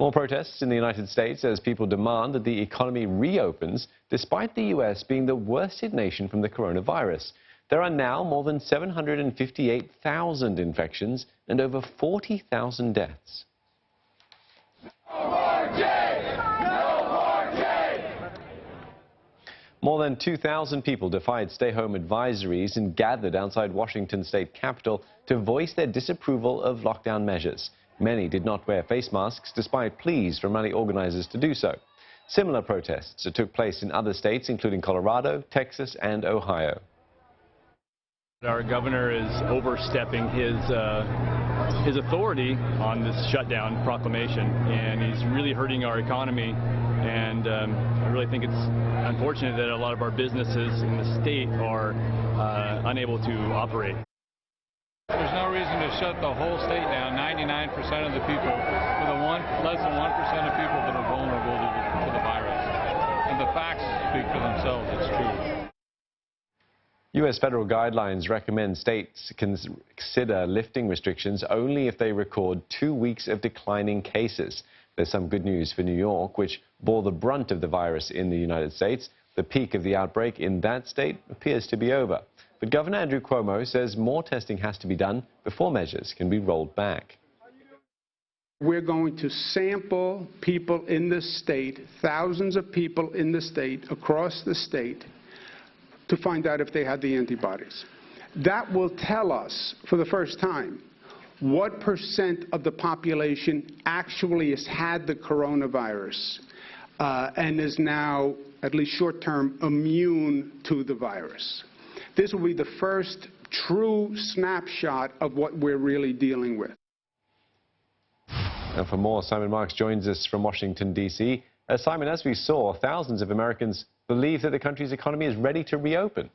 More protests in the United States as people demand that the economy reopens, despite the U.S. being the worst hit nation from the coronavirus. There are now more than 758,000 infections and over 40,000 deaths. More than 2,000 people defied stay-home advisories and gathered outside Washington state capitol to voice their disapproval of lockdown measures. Many did not wear face masks despite pleas from rally organizers to do so. Similar protests took place in other states, including Colorado, Texas, and Ohio. Our governor is overstepping his authority on this shutdown proclamation, and he's really hurting our economy. And I really think it's unfortunate that a lot of our businesses in the state are unable to operate. There's no reason to shut the whole state down. 99% of the people, less than 1% of people that are vulnerable to the virus. And the facts speak for themselves. It's true. U.S. federal guidelines recommend states consider lifting restrictions only if they record 2 weeks of declining cases. There's some good news for New York, which bore the brunt of the virus in the United States. The peak of the outbreak in that state appears to be over. But Governor Andrew Cuomo says more testing has to be done before measures can be rolled back. We're going to sample people in the state, thousands of people in the state, across the state, to find out if they had the antibodies. That will tell us, for the first time, what percent of the population actually has had the coronavirus and is now, at least short-term, immune to the virus. This will be the first true snapshot of what we're really dealing with. And for more, Simon Marks joins us from Washington, D.C. Simon, as we saw, thousands of Americans believe that the country's economy is ready to reopen.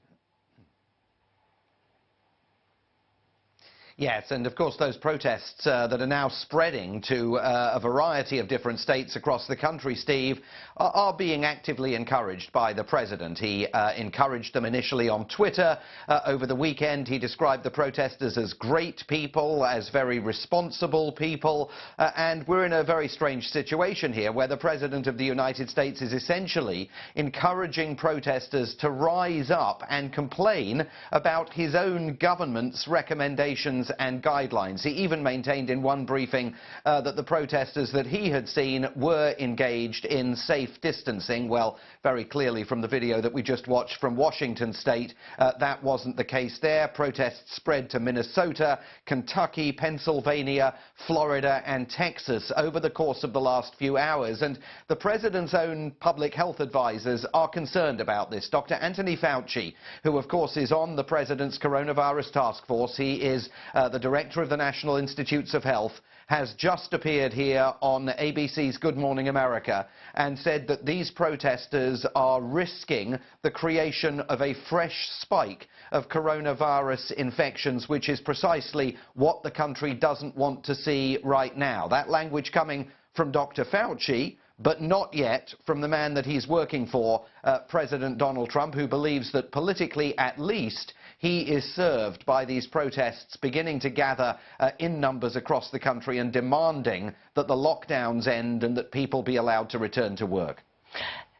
Yes, and of course those protests that are now spreading to a variety of different states across the country, Steve, are being actively encouraged by the president. He encouraged them initially on Twitter. Over the weekend, he described the protesters as great people, as very responsible people, and we're in a very strange situation here where the president of the United States is essentially encouraging protesters to rise up and complain about his own government's recommendations and guidelines. He even maintained in one briefing that the protesters that he had seen were engaged in safe distancing. Well, very clearly from the video that we just watched from Washington state, that wasn't the case there. Protests spread to Minnesota, Kentucky, Pennsylvania, Florida and Texas over the course of the last few hours. And the president's own public health advisors are concerned about this. Dr. Anthony Fauci, who of course is on the president's coronavirus task force, he is the director of the National Institutes of Health, has just appeared here on ABC's Good Morning America and said that these protesters are risking the creation of a fresh spike of coronavirus infections, which is precisely what the country doesn't want to see right now. That language coming from Dr. Fauci, but not yet from the man that he's working for, President Donald Trump, who believes that politically, at least, he is served by these protests beginning to gather in numbers across the country and demanding that the lockdowns end and that people be allowed to return to work.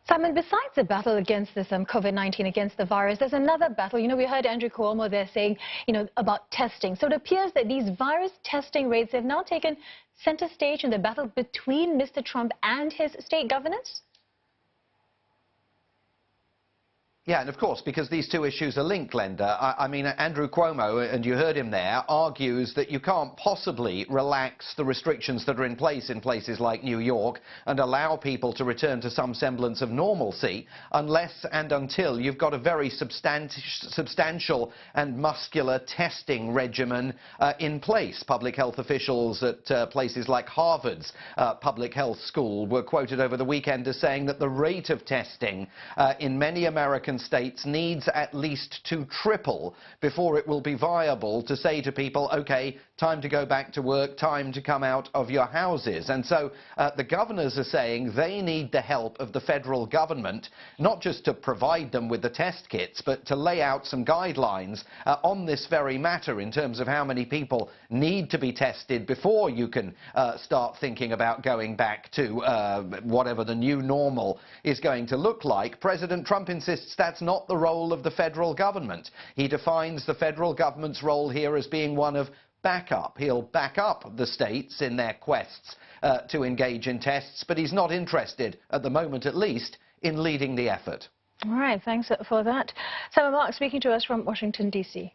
Simon, besides the battle against this COVID-19, against the virus, there's another battle. You know, we heard Andrew Cuomo there saying, about testing. So it appears that these virus testing rates have now taken center stage in the battle between Mr. Trump and his state governors? Yeah, and of course, because these two issues are linked, Glenda. I mean, Andrew Cuomo, and you heard him there, argues that you can't possibly relax the restrictions that are in place in places like New York and allow people to return to some semblance of normalcy unless and until you've got a very substantial and muscular testing regimen in place. Public health officials at places like Harvard's public health school were quoted over the weekend as saying that the rate of testing in many American states needs at least to triple before it will be viable to say to people, okay, time to go back to work, time to come out of your houses. And so the governors are saying they need the help of the federal government, not just to provide them with the test kits, but to lay out some guidelines on this very matter in terms of how many people need to be tested before you can start thinking about going back to whatever the new normal is going to look like. President Trump insists that's not the role of the federal government. He defines the federal government's role here as being one of backup. He'll back up the states in their quests to engage in tests, but he's not interested, at the moment at least, in leading the effort. All right, thanks for that. Simon Mark speaking to us from Washington, D.C.